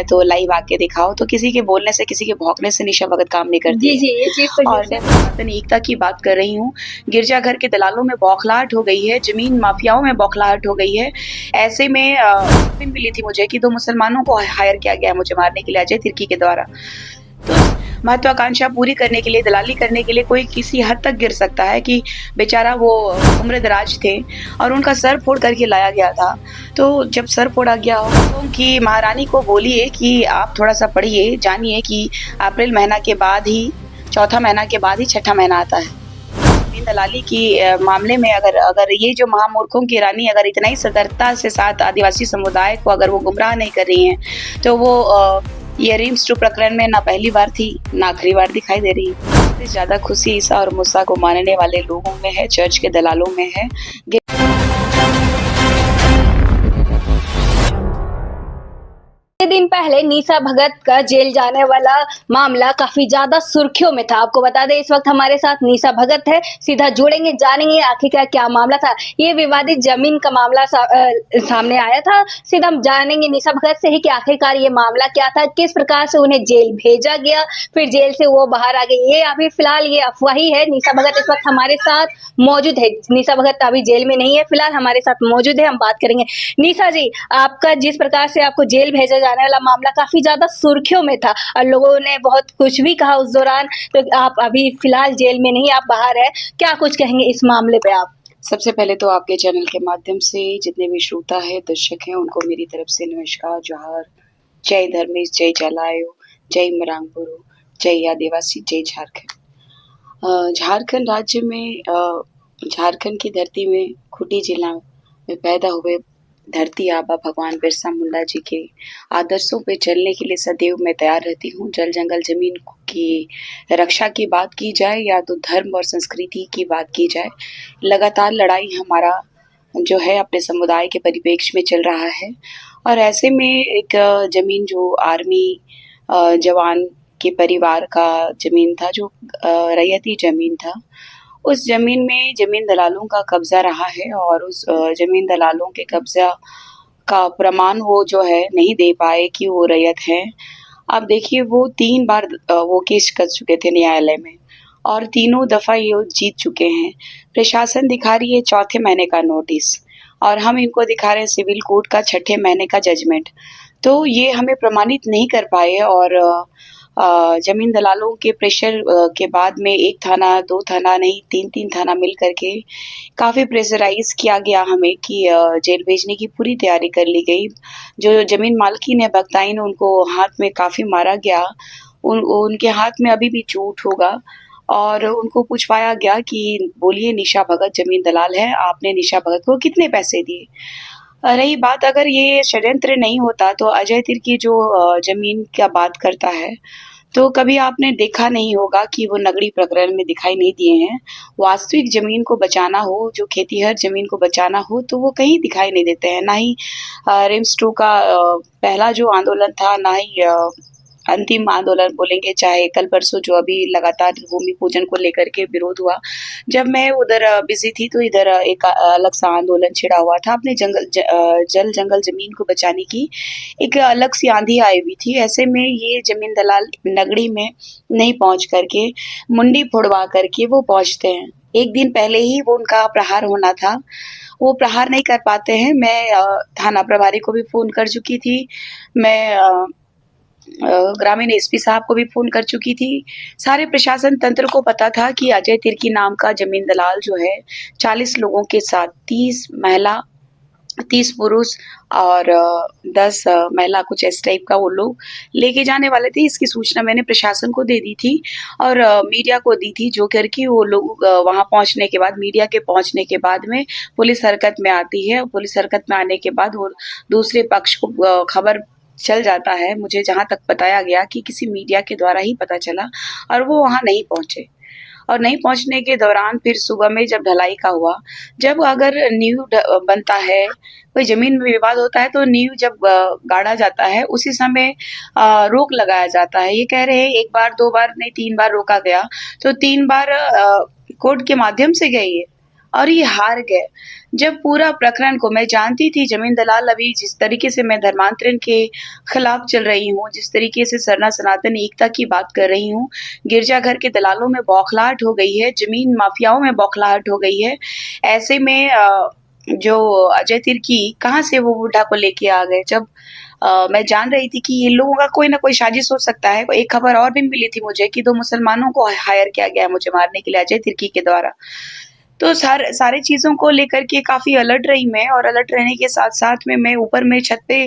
है तो लाइव आके दिखाओ। तो किसी के बोलने से, किसी के भौंकने से निशा भगत काम नहीं करती जी, है। जी, ये चीज़ तो और मैं सनातन एकता की बात कर रही हूँ। गिरजाघर के दलालों में बौखलाहट हो गई है, ज़मीन माफियाओं में बौखलाहट हो गई है। ऐसे में सूचना मिली थी मुझे कि 2 मुसलमानों को हायर किया गया है मुझे मारने के लिए अजय तिर्की के द्वारा। तो महत्वाकांक्षा पूरी करने के लिए, दलाली करने के लिए कोई किसी हद तक गिर सकता है कि बेचारा वो उम्र-दराज थे और उनका सर फोड़ करके लाया गया था। तो जब सर फोड़ा गया हो कि महारानी को बोलिए कि आप थोड़ा-सा पढ़िए, जानिए कि अप्रैल महीना के बाद ही, चौथा महीना के बाद ही छठा महीना आता है। ज़मीन दलाली की मामले में अगर अगर ये जो महामूर्खों की रानी अगर इतना ही सतर्कता से साथ आदिवासी समुदाय को अगर वो गुमराह नहीं कर रही हैं, तो वो ये रिम्स 2 प्रकरण में ना पहली बार थी, ना आखिरी बार दिखाई दे रही है। सबसे ज़्यादा खुशी ईसा और मूसा को मानने वाले लोगों में है, चर्च के दलालों में है। दिन पहले निशा भगत का जेल जाने वाला मामला काफी ज्यादा सुर्खियों में था। आपको बता दें इस वक्त हमारे साथ निशा भगत है, सीधा जुड़ेंगे, जानेंगे आखिरकार क्या मामला था। ये विवादित जमीन का मामला सामने आया था। सीधा हम जानेंगे निशा भगत से ही कि आखिरकार ये मामला क्या था, किस प्रकार से उन्हें जेल भेजा गया, फिर जेल से वो बाहर आ गई। ये अभी फिलहाल ये अफवाही है। निशा भगत इस वक्त हमारे साथ मौजूद है। निशा भगत अभी जेल में नहीं है, फिलहाल हमारे साथ मौजूद है, हम बात करेंगे। निशा जी, आपका जिस प्रकार से आपको जेल भेजा जाने वाला मामला काफी ज्यादा सुर्खियों में था और लोगों ने बहुत कुछ भी कहा उस दौरान, तो आप अभी फिलहाल जेल में नहीं, आप बाहर है, क्या कुछ कहेंगे इस मामले पे आप? सबसे पहले तो आपके चैनल के माध्यम से जितने भी श्रोता है, दर्शक हैं, उनको मेरी तरफ से नमस्कार, जोहार, जय धर्मेश, जय जलायो, जय मरांगपुरो, जय आदिवासी, जय झारखंड। झारखंड राज्य में झारखंड की धरती में खूंटी जिला में पैदा हुए धरती आबा भगवान बिरसा मुंडा जी के आदर्शों पे चलने के लिए सदैव मैं तैयार रहती हूँ। जल जंगल जमीन की रक्षा की बात की जाए या तो धर्म और संस्कृति की बात की जाए, लगातार लड़ाई हमारा जो है अपने समुदाय के परिप्रेक्ष्य में चल रहा है। और ऐसे में एक जमीन जो आर्मी जवान के परिवार का जमीन था, जो रैयती जमीन था, उस जमीन में जमीन दलालों का कब्जा रहा है और उस जमीन दलालों के कब्जा का प्रमाण वो जो है नहीं दे पाए कि वो रैयत है। अब देखिए वो 3 बार वो केस कर चुके थे न्यायालय में और तीनों दफा ये जीत चुके हैं। प्रशासन दिखा रही है चौथे महीने का नोटिस और हम इनको दिखा रहे हैं सिविल कोर्ट का छठे महीने का जजमेंट। तो ये हमें प्रमाणित नहीं कर पाए और जमीन दलालों के प्रेशर के बाद में 1 थाना, 2 थाना नहीं 3-3 थाना मिल कर के काफ़ी प्रेशराइज़ किया गया हमें कि जेल भेजने की पूरी तैयारी कर ली गई। जो ज़मीन मालकिन है भगताइन उनको हाथ में काफ़ी मारा गया। उनके हाथ में अभी भी चोट होगा और उनको पूछवाया गया कि बोलिए निशा भगत ज़मीन दलाल है, आपने निशा भगत को कितने पैसे दिए? रही बात अगर ये षड्यंत्र नहीं होता तो अजय तिर्की जो ज़मीन का बात करता है, तो कभी आपने देखा नहीं होगा कि वो नगड़ी प्रकरण में दिखाई नहीं दिए हैं। वास्तविक ज़मीन को बचाना हो, जो खेतीहर ज़मीन को बचाना हो, तो वो कहीं दिखाई नहीं देते हैं। ना ही रिम्स 2 का पहला जो आंदोलन था, ना ही अंतिम आंदोलन बोलेंगे, चाहे कल-परसों जो अभी लगातार भूमि पूजन को लेकर के विरोध हुआ। जब मैं उधर बिज़ी थी तो इधर एक अलग-सा आंदोलन छिड़ा हुआ था अपने जल जंगल ज़मीन को बचाने की। एक अलग-सी आँधी आई हुई थी। ऐसे में ये ज़मीन दलाल नगड़ी में नहीं पहुँच कर के, मुंडी फुड़वा कर के वो पहुँचते हैं। 1 दिन पहले ही वो उनका प्रहार होना था, वो प्रहार नहीं कर पाते हैं। मैं थाना प्रभारी को भी फ़ोन कर चुकी थी। मैं ग्रामीण एसपी साहब को भी फ़ोन कर चुकी थी। सारे प्रशासन तंत्र को पता था कि अजय तिर्की नाम का ज़मीन दलाल जो है 40 लोगों के साथ 30 महिला, 30 पुरुष और 10 महिला कुछ इस टाइप का वो लोग लेके जाने वाले थे। इसकी सूचना मैंने प्रशासन को दे दी थी और मीडिया को दी थी, जो करके वो लोग वहाँ पहुँचने के बाद, मीडिया के पहुँचने के बाद में पुलिस हरकत में आती है। पुलिस हरकत में आने के बाद वो दूसरे पक्ष को खबर चल जाता है। मुझे जहाँ तक बताया गया कि किसी मीडिया के द्वारा ही पता चला और वो वहाँ नहीं पहुँचे। और नहीं पहुँचने के दौरान फिर सुबह में जब ढलाई का हुआ, जब अगर नींव बनता है, कोई ज़मीन में विवाद होता है तो नींव जब गाड़ा जाता है उसी समय रोक लगाया जाता है। ये कह रहे हैं 1 बार, 2 बार नहीं 3 बार रोका गया, तो 3 बार कोर्ट के माध्यम से गई है। और ये हार गए। जब पूरा प्रकरण को मैं जानती थी, ज़मीन दलाल अभी जिस तरीके से मैं धर्मांतरण के खिलाफ चल रही हूँ, जिस तरीके से सरना सनातन एकता की बात कर रही हूँ, गिरजाघर के दलालों में बौखलाहट हो गई है, ज़मीन माफियाओं में बौखलाहट हो गई है। ऐसे में जो अजय तिर्की कहाँ से वो बुड्ढा को लेके आ गए, जब मैं जान रही थी कि ये लोगों का कोई ना कोई साजिश हो सकता है। एक खबर और भी मिली थी मुझे कि 2 मुसलमानों को हायर किया गया है मुझे मारने के लिए अजय तिर्की के द्वारा। तो सारे चीज़ों को लेकर के काफ़ी अलर्ट रही मैं, और अलर्ट रहने के साथ-साथ में मैं ऊपर में छत पे,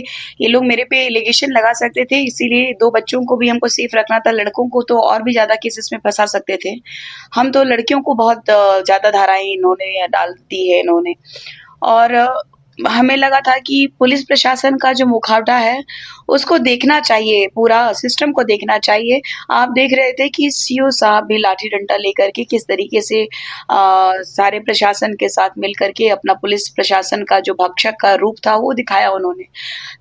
ये लोग मेरे पे एलिगेशन लगा सकते थे, इसीलिए 2 बच्चों को भी हमको सेफ रखना था, लड़कों को तो और भी ज़्यादा केसेस में फँसा सकते थे। हम तो लड़कियों को बहुत ज़्यादा धाराएँ इन्होंने डाल दी है इन्होंने। और हमें लगा था कि पुलिस प्रशासन का जो मुखौटा है, उसको देखना चाहिए, पूरा सिस्टम को देखना चाहिए। आप देख रहे थे कि सीओ साहब भी लाठी-डंडा लेकर के किस तरीके से सारे प्रशासन के साथ मिल कर के अपना पुलिस प्रशासन का जो भक्षक का रूप था, वो दिखाया उन्होंने।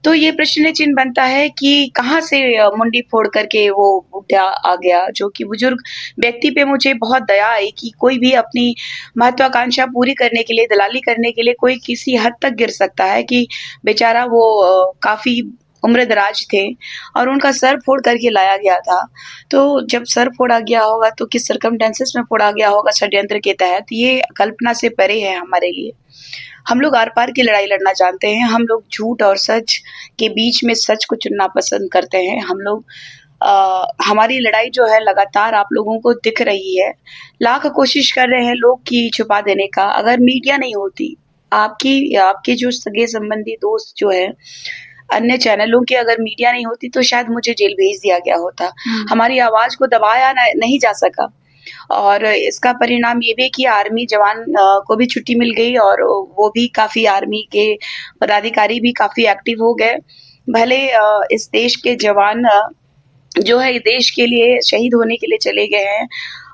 तो ये प्रश्न चिन्ह बनता है कि कहाँ से मुंडी फोड़ करके वो बुड्ढा आ गया, जो कि बुजुर्ग व्यक्ति पे मुझे बहुत दया आई कि कोई भी अपनी महत्वाकांक्षा पूरी करने के लिए, दलाली करने के लिए कोई किसी हद तक गिर सकता है, कि बेचारा वो काफ़ी उम्र-दराज थे और उनका सर फोड़ करके लाया गया था। तो जब सर फोड़ा गया होगा तो किस सर्कमस्टेंसेस में फोड़ा गया होगा, षड्यंत्र के तहत, ये कल्पना से परे है हमारे लिए। हम लोग आर-पार की लड़ाई लड़ना जानते हैं, हम लोग झूठ और सच के बीच में सच को चुनना पसंद करते हैं। हम लोग हमारी लड़ाई जो है लगातार आप लोगों को दिख रही है। लाख कोशिश कर रहे हैं लोग कि छुपा देने का, अगर मीडिया नहीं होती, आपके जो सगे-संबंधी दोस्त जो हैं, अन्य चैनलों की अगर मीडिया नहीं होती तो शायद मुझे जेल भेज दिया गया होता। हमारी आवाज़ को दबाया नहीं जा सका। और इसका परिणाम ये भी कि आर्मी जवान को भी छुट्टी मिल गई, और वो भी काफ़ी, आर्मी के पदाधिकारी भी काफ़ी एक्टिव हो गए। भले इस देश के जवान जो है देश के लिए शहीद होने के लिए चले गए हैं,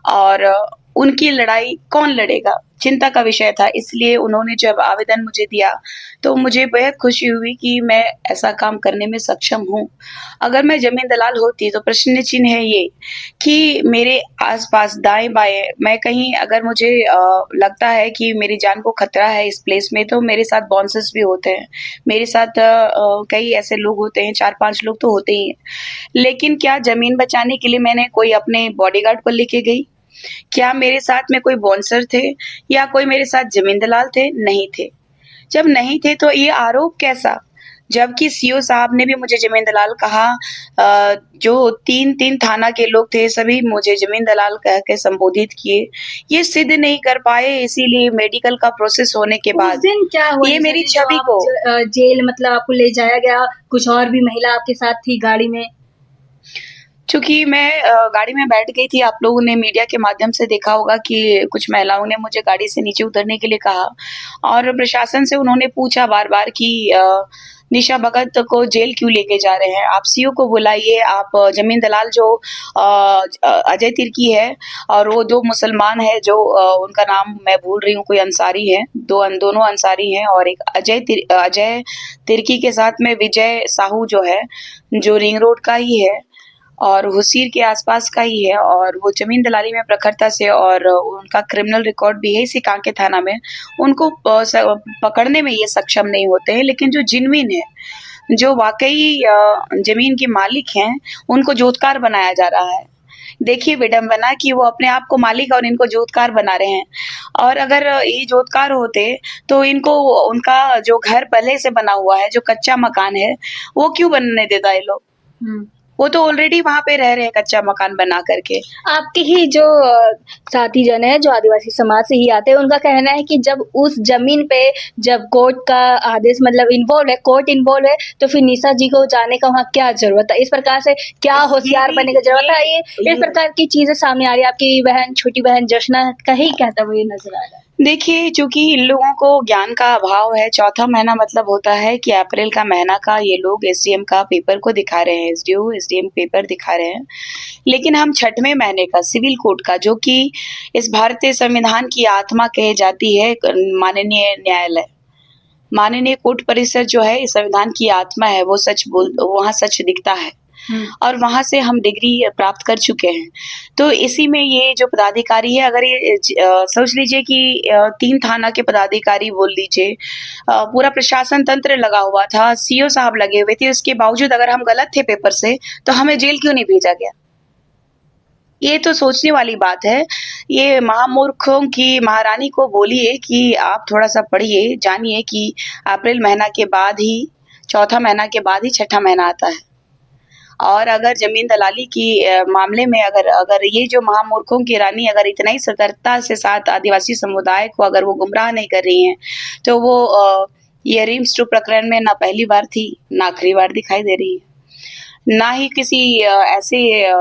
और उनकी लड़ाई कौन लड़ेगा? चिंता का विषय था, इसलिए उन्होंने जब आवेदन मुझे दिया, तो मुझे बेहद खुशी हुई कि मैं ऐसा काम करने में सक्षम हूँ। अगर मैं ज़मीन दलाल होती तो प्रश्न चिन्ह है ये कि मेरे आस-पास दाएँ-बाएँ मैं कहीं, अगर मुझे लगता है कि मेरी जान को खतरा है इस प्लेस में, तो मेरे साथ बाउंसर्स भी होते हैं। मेरे साथ कई ऐसे लोग होते हैं, 4-5 लोग तो होते ही हैं। लेकिन क्या ज़मीन बचाने के लिए मैंने कोई अपने बॉडीगार्ड को लेके गई? क्या मेरे साथ में कोई बाउंसर थे या कोई मेरे साथ ज़मीन दलाल थे? नहीं थे। जब नहीं थे तो ये आरोप कैसा? जबकि सीओ साहब ने भी मुझे ज़मीन दलाल कहा, जो 3-3 थाना के लोग थे सभी मुझे ज़मीन दलाल कह के संबोधित किए। ये सिद्ध नहीं कर पाए, इसीलिए मेडिकल का प्रोसेस होने के उस बाद दिन क्या हुआ ये मेरी जैसे जो छवि आप को, जेल मतलब आपको ले जाया गया, कुछ और भी महिला आपके साथ थी गाड़ी में? चूँकि मैं गाड़ी में बैठ गई थी, आप लोगों ने मीडिया के माध्यम से देखा होगा कि कुछ महिलाओं ने मुझे गाड़ी से नीचे उतरने के लिए कहा, और प्रशासन से उन्होंने पूछा बार-बार कि निशा भगत को जेल क्यों लेके जा रहे हैं? आप सीओ को बुलाइए, आप ज़मीन दलाल जो अजय तिर्की है, और वो 2 मुसलमान हैं जो उनका नाम मैं भूल रही हूँ, कोई अंसारी है, दोनों अंसारी हैं, और एक अजय तिर्की के साथ में विजय साहू जो है, जो रिंग रोड का ही है और हुसीर के आसपास का ही है, और वो ज़मीन दलाली में प्रखरता से, और उनका क्रिमिनल रिकॉर्ड भी है इसी कांके थाना में। उनको पकड़ने में ये सक्षम नहीं होते हैं, लेकिन जो जेनुइन है, जो वाक़ई ज़मीन के मालिक हैं, उनको जोतकार बनाया जा रहा है। देखिए विडंबना कि वो अपने आप को मालिक और इनको जोतकार बना रहे हैं। और अगर ये जोतकार होते तो इनको उनका जो घर पहले से बना हुआ है, जो कच्चा मकान है, वो क्यों बनने देता ये लोग? हुँ। वो तो ऑलरेडी वहाँ पे रह रहे हैं कच्चा मकान बना करके। आपके ही जो साथी जन हैं, जो आदिवासी समाज से ही आते हैं, उनका कहना है कि जब उस ज़मीन पे जब कोर्ट का आदेश मतलब इन्वॉल्व है, कोर्ट इन्वॉल्व है, तो फिर निशा जी को जाने का वहाँ क्या ज़रूरत है? इस प्रकार से क्या होशियार बनने की ज़रूरत है? ये इस प्रकार की चीज़ें सामने आ रही है। आपकी बहन, छोटी बहन जशना का ही कहता हुआ ये नज़र आ रहा है। देखिए, चूँकि इन लोगों को ज्ञान का अभाव है, चौथा महीना मतलब होता है कि अप्रैल का महीना का ये लोग एसडीएम का पेपर को दिखा रहे हैं, एसडीओ, एसडीएम पेपर दिखा रहे हैं। लेकिन हम छठवें महीने का सिविल कोड का, जो कि इस भारतीय संविधान की आत्मा कही जाती है, माननीय न्यायालय, माननीय कोर्ट परिसर जो है इस संविधान की आत्मा है, वो वहाँ सच दिखता है। और वहाँ से हम डिग्री प्राप्त कर चुके हैं। तो इसी में ये जो पदाधिकारी है, अगर ये सोच लीजिए कि 3 थाना के पदाधिकारी बोल लीजिए, पूरा प्रशासन तंत्र लगा हुआ था, सीओ साहब लगे हुए थे, उसके बावजूद अगर हम गलत थे पेपर से, तो हमें जेल क्यों नहीं भेजा गया? ये तो सोचने वाली बात है। ये महामूर्खों की महारानी को बोलिए कि आप थोड़ा-सा पढ़िए, जानिए कि अप्रैल महीना के बाद ही, चौथा महीना के बाद ही छठा महीना आता है। और अगर ज़मीन दलाली की मामले में अगर अगर ये जो महामूर्खों की रानी अगर इतना ही सतर्कता से साथ आदिवासी समुदाय को अगर वो गुमराह नहीं कर रही हैं, तो वो ये रिम्स 2 प्रकरण में ना पहली बार थी, ना आखिरी बार दिखाई दे रही है। ना ही किसी ऐसे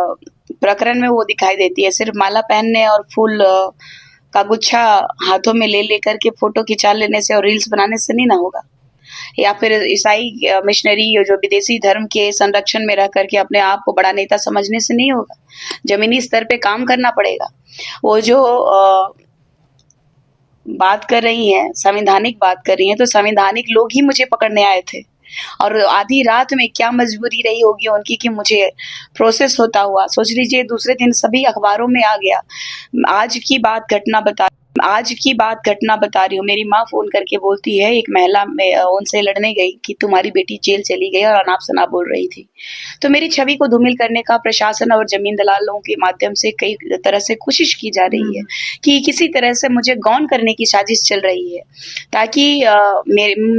प्रकरण में वो दिखाई देती है। सिर्फ़ माला पहनने और फूल का गुच्छा हाथों में ले लेकर के फ़ोटो खिंचा लेने से और रील्स बनाने से नहीं ना होगा। या फिर ईसाई मिशनरी जो विदेशी धर्म के संरक्षण में रह करके अपने आप को बड़ा नेता समझने से नहीं होगा। ज़मीनी स्तर पे काम करना पड़ेगा। वो जो बात कर रही हैं, संवैधानिक बात कर रही हैं, तो संवैधानिक लोग ही मुझे पकड़ने आए थे। और आधी रात में क्या मजबूरी रही होगी उनकी कि मुझे प्रोसेस होता हुआ, सोच लीजिए दूसरे दिन सभी अखबारों में आ गया। आज की बात घटना बता रही हूँ। मेरी माँ फ़ोन करके बोलती है, एक महिला में उनसे लड़ने गई कि तुम्हारी बेटी जेल चली गई और अनाप-शनाप बोल रही थी। तो मेरी छवि को धूमिल करने का प्रशासन और ज़मीन दलालों के माध्यम से कई तरह से कोशिश की जा रही है कि किसी तरह से मुझे गौन करने की साजिश चल रही है, ताकि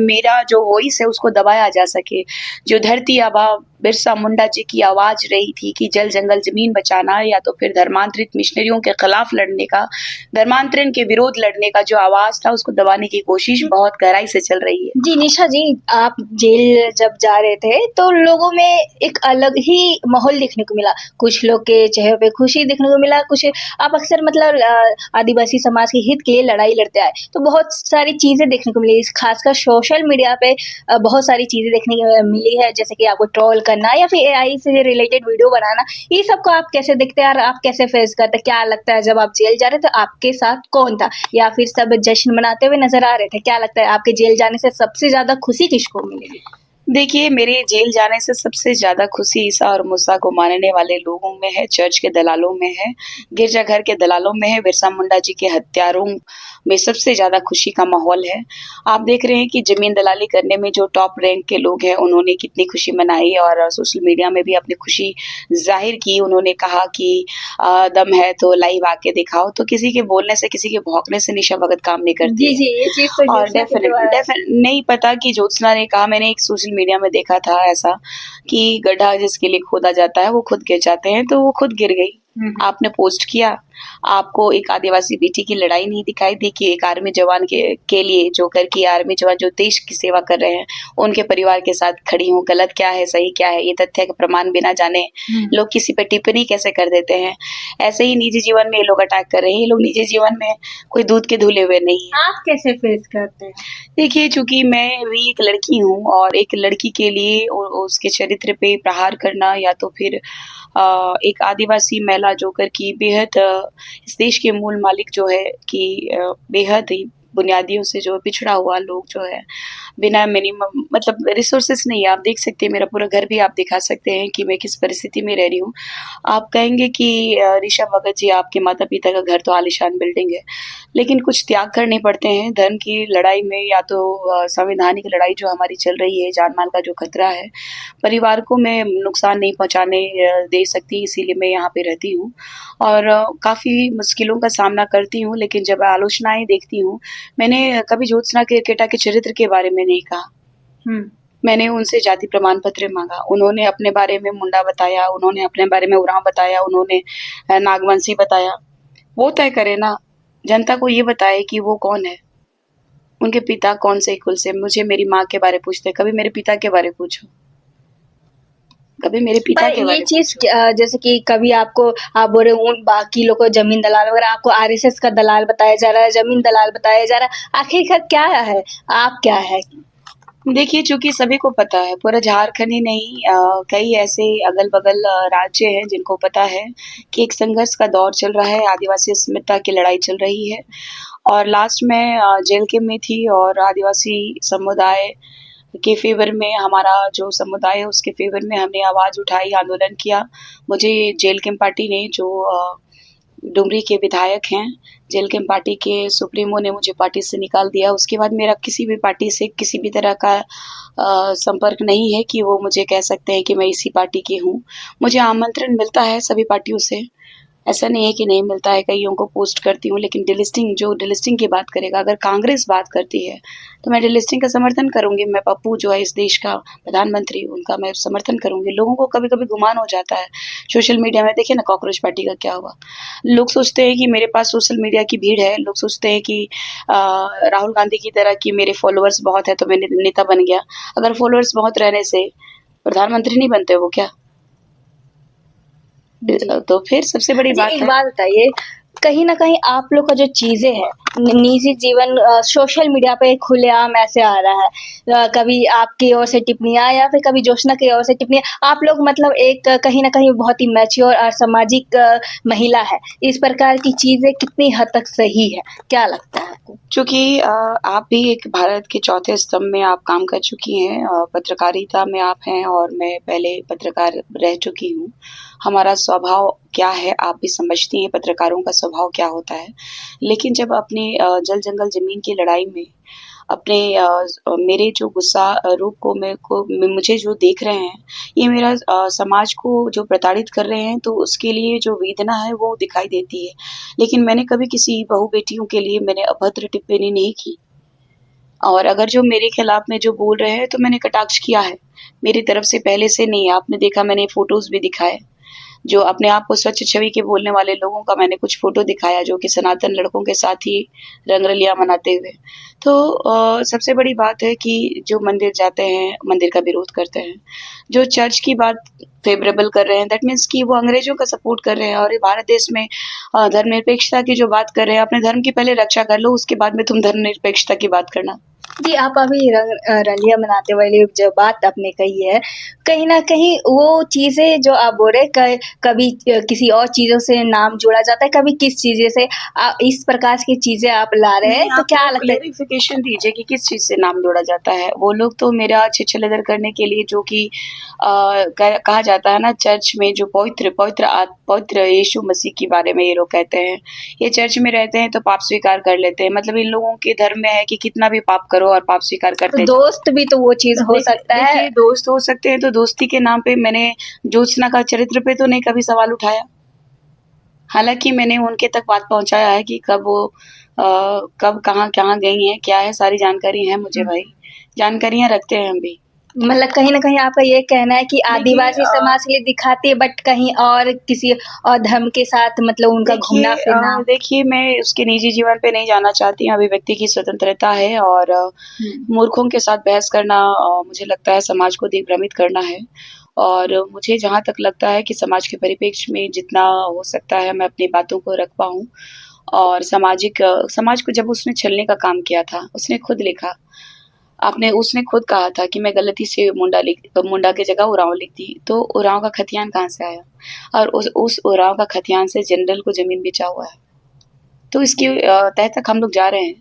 मेरा जो वॉइस है उसको दबाया जा सके। जो धरती आबा बिरसा मुंडा जी की आवाज़ रही थी कि जल, जंगल, ज़मीन बचाना, या तो फिर धर्मांतरित मिशनरियों के खिलाफ लड़ने का, धर्मांतरण के विरोध लड़ने का जो आवाज़ था उसको दबाने की कोशिश बहुत गहराई से चल रही है। जी निशा जी, आप जेल जब जा रहे थे तो लोगों में एक अलग ही माहौल देखने को मिला। कुछ लोग के चेहरे पे खुशी देखने को मिला, कुछ आप अक्सर मतलब आदिवासी समाज के हित के लिए लड़ाई लड़ते आए, तो बहुत सारी चीजें देखने को मिली। खासकर सोशल मीडिया पे बहुत सारी चीजें देखने को मिली है, जैसे कि आपको ट्रोल करना या फिर एआई से रिलेटेड वीडियो बनाना। ये सब को आप कैसे देखते हैं और आप कैसे फेस करते हैं? क्या लगता है जब आप जेल जा रहे थे तो आपके साथ कौन था, या फिर सब जश्न मनाते हुए नजर आ रहे थे? क्या लगता है आपके जेल जाने से सबसे ज्यादा खुशी किसको मिलेगी? देखिए, मेरे जेल जाने से सबसे ज़्यादा खुशी ईसा और मूसा को मानने वाले लोगों में है, चर्च के दलालों में है, गिरजाघर के दलालों में है, बिरसा मुंडा जी के हत्यारों में सबसे ज़्यादा खुशी का माहौल है। आप देख रहे हैं कि ज़मीन दलाली करने में जो टॉप रैंक के लोग हैं, उन्होंने कितनी खुशी मनाई और सोशल मीडिया में भी अपनी खुशी ज़ाहिर की। उन्होंने कहा कि दम है तो लाइव आके दिखाओ। तो किसी के बोलने से, किसी के भौंकने से निशा भगत काम नहीं करती जी है। जी, ये चीज तो और ज्योत्सना के द्वारा नहीं पता कि ज्योत्सना ने कहा, मैंने एक सोशल मीडिया में देखा था ऐसा कि गड्ढा जिसके लिए खोदा जाता है वो खुद गिर जाते हैं, तो वो खुद गिर गई। आपने पोस्ट किया, आपको एक आदिवासी बेटी की लड़ाई नहीं दिखाई दी कि एक आर्मी जवान के लिए जो करके आर्मी जवान जो देश की सेवा कर रहे हैं, उनके परिवार के साथ खड़ी हूँ। गलत क्या है, सही क्या है, ये तथ्य का प्रमाण बिना जाने लोग किसी पे टिप्पणी कैसे कर देते हैं। ऐसे ही निजी जीवन में ये लोग अटैक कर रहे हैं। ये लोग निजी जीवन में कोई दूध के धुले हुए नहीं है। आप कैसे फेस करते हैं? देखिए, चूँकि मैं भी एक लड़की हूँ और एक लड़की के लिए उसके चरित्र पे प्रहार करना, या तो फिर एक आदिवासी महिला जो कर की बेहद इस देश के मूल मालिक जो है कि बेहद ही बुनियादियों से जो पिछड़ा हुआ लोग जो है, बिना मिनिमम मतलब रिसोर्सेज़ नहीं है। आप देख सकते हैं, मेरा पूरा घर भी आप दिखा सकते हैं कि मैं किस परिस्थिति में रह रही हूँ। आप कहेंगे कि ऋषा भगत जी, आपके माता-पिता का घर तो आलीशान बिल्डिंग है, लेकिन कुछ त्याग करने पड़ते हैं धर्म की लड़ाई में, या तो संवैधानिक लड़ाई जो हमारी चल रही है, जान-माल का जो खतरा है, परिवार को मैं नुकसान नहीं पहुँचाने दे सकती, इसीलिए मैं यहाँ पे रहती हूँ और काफ़ी मुश्किलों का सामना करती हूँ। लेकिन जब आलोचनाएँ देखती हूँ, मैंने कभी ज्योत्सना केरकेटा के चरित्र के बारे में नहीं कहा। मैंने उनसे जाति प्रमाण पत्र माँगा, उन्होंने अपने बारे में मुंडा बताया, उन्होंने अपने बारे में उरांव बताया, उन्होंने नागवंशी बताया। वो तय करे ना, जनता को ये बताए कि वो कौन है, उनके पिता कौन से कुल से। मुझे मेरी माँ के बारे पूछते, कभी मेरे पिता के बारे पूछो, कभी मेरे पिता पर के ये बारे चीज पूछो। जैसे कि कभी आपको आप बोल रहे हो उन बाकी लोगों को जमीन दलाल वगैरह, आपको आरएसएस का दलाल बताया जा रहा है, जमीन दलाल बताया जा रहा है, आखिरकार क्या है, आप क्या है? देखिए, चूँकि सभी को पता है, पूरा झारखंड ही नहीं, कई ऐसे अगल-बगल राज्य हैं जिनको पता है कि एक संघर्ष का दौर चल रहा है, आदिवासी अस्मिता की लड़ाई चल रही है। और लास्ट में जेल के में थी और आदिवासी समुदाय के फेवर में, हमारा जो समुदाय है उसके फेवर में हमने आवाज़ उठाई, आंदोलन किया। मुझे जेल कैंप पार्टी ने जो डुमरी के विधायक हैं, जेल कैंप पार्टी के सुप्रीमो ने मुझे पार्टी से निकाल दिया। उसके बाद मेरा किसी भी पार्टी से किसी भी तरह का संपर्क नहीं है कि वो मुझे कह सकते हैं कि मैं इसी पार्टी की हूँ। मुझे आमंत्रण मिलता है सभी पार्टियों से, ऐसा नहीं है कि नहीं मिलता है, कईयों को पोस्ट करती हूँ, लेकिन डिलिस्टिंग की बात करेगा, अगर कांग्रेस बात करती है तो मैं डिलिस्टिंग का समर्थन करूंगी। मैं पप्पू जो है इस देश का प्रधानमंत्री, उनका मैं समर्थन करूंगी। लोगों को कभी कभी गुमान हो जाता है सोशल मीडिया में, देखिए ना कॉकरोच पार्टी का क्या हुआ। लोग सोचते हैं कि मेरे पास सोशल मीडिया की भीड़ है, लोग सोचते हैं कि राहुल गांधी की तरह कि मेरे फॉलोअर्स बहुत है तो मैं नेता बन गया। अगर फॉलोअर्स बहुत रहने से प्रधानमंत्री नहीं बनते वो क्या? तो फिर सबसे बड़ी जी, बात एक है, बात बताइए, कहीं न कहीं आप लोग का जो चीज़ें हैं, निजी जीवन सोशल मीडिया पे खुलेआम ऐसे आ रहा है। कभी आपकी ओर से टिप्पणियाँ या फिर कभी जोशना की ओर से टिप्पणियाँ, आप लोग मतलब एक कहीं न कहीं बहुत ही मैच्योर और सामाजिक महिला है। इस प्रकार की चीज़ें कितनी हद तक सही है? क्या लगता है आपको? चूँकि आप भी एक भारत के चौथे स्तंभ में आप काम कर चुकी हैं, पत्रकारिता में आप हैं और मैं पहले पत्रकार रह चुकी हूँ। हमारा स्वभाव क्या है आप भी समझती हैं, पत्रकारों का स्वभाव क्या होता है। लेकिन जब अपने जल-जंगल ज़मीन की लड़ाई में अपने मेरे जो गुस्सा रूप को मुझे जो देख रहे हैं, ये मेरा समाज को जो प्रताड़ित कर रहे हैं, तो उसके लिए जो वेदना है वो दिखाई देती है। लेकिन मैंने कभी किसी बहू-बेटियों के लिए मैंने अभद्र टिप्पणी नहीं की, और अगर जो मेरे खिलाफ में जो बोल रहे हैं तो मैंने कटाक्ष किया है। मेरी तरफ से पहले से नहीं, आपने देखा मैंने फ़ोटोज़ भी दिखाए। जो अपने आप को स्वच्छ छवि के बोलने वाले लोगों का मैंने कुछ फ़ोटो दिखाया जो कि सनातन लड़कों के साथ ही रंगरलिया मनाते हुए। तो सबसे बड़ी बात है कि जो मंदिर जाते हैं, मंदिर का विरोध करते हैं। जो चर्च की बात फ़ेवरेबल कर रहे हैं, दैट मीन्स कि वो अंग्रेज़ों का सपोर्ट कर रहे हैं, और ये भारत देश में धर्मनिरपेक्षता की जो बात कर रहे हैं, अपने धर्म की पहले रक्षा कर लो, उसके बाद में तुम धर्मनिरपेक्षता की बात करना। जी, आप अभी रंलिया मनाते वाली जो बात आपने कही है, कहीं न कहीं वो चीज़ें जो आप बोल रहे हैं कभी किसी और चीज़ों से नाम जोड़ा जाता है, कभी किस चीज़ें से इस प्रकार की चीज़ें आप ला रहे हैं, नहीं, तो आप क्या थोड़ा लगता है? क्लेरिफ़िकेशन दीजिए कि किस चीज़ से नाम जोड़ा जाता है? वो लोग तो मेरा छिछल-अदर करने के लिए जो कि कहा जाता है ना, चर्च में जो पवित्र यीशु मसीह के बारे में ये लोग कहते हैं। ये चर्च में रहते हैं तो पाप स्वीकार कर लेते हैं। मतलब इन लोगों के धर्म में है कि कितना भी पाप करो और पाप स्वीकार तो करते जाओ। दोस्त भी तो वो चीज़ हो सकता है। देखिए दोस्त हो सकते हैं, तो दोस्ती के नाम पे मैंने ज्योत्सना का चरित्र पे तो नहीं कभी सवाल उठाया। हालाँकि मैंने उनके तक बात पहुँचाया है कि कब वो कब कहाँ-कहाँ गई हैं, क्या है, सारी जानकारी है मुझे भाई। जानकारियाँ रखते हैं हम भी। मतलब कहीं न कहीं आपका ये कहना है कि देखिए आदिवासी समाज के लिए दिखाती है बट कहीं और किसी और धर्म के साथ मतलब उनका घूमना-फिरना। देखिए मैं उसके निजी जीवन पे नहीं जाना चाहती, अभिव्यक्ति की स्वतंत्रता है, और हुँ। मूर्खों के साथ बहस करना मुझे लगता है समाज को दिग्भ्रमित करना है। और मुझे जहाँ तक लगता है कि समाज के परिप्रेक्ष्य में जितना हो सकता है मैं अपनी बातों को रख पाऊँ, और समाज को जब उसने छलने का काम किया था, उसने खुद लिखा। उसने खुद कहा था कि मैं गलती से मुंडा की जगह उरांव लिख दी, तो उरांव का खतियान कहाँ से आया? और उस उरांव का खतियान से जनरल को ज़मीन बेचा हुआ है। तो इसकी तह तक हम लोग जा रहे हैं।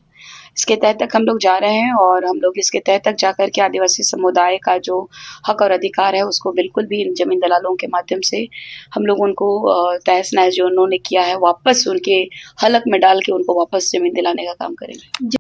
इसके तह तक हम लोग जा रहे हैं, और हम लोग इसके तह तक जाकर के आदिवासी समुदाय का जो हक और अधिकार है, उसको बिल्कुल भी इन ज़मीन दलालों के माध्यम से हम लोग उनको तहस-नहस जो उन्होंने किया है, वापस उनके हलक में डाल के उनको वापस ज़मीन दिलाने का काम करेंगे।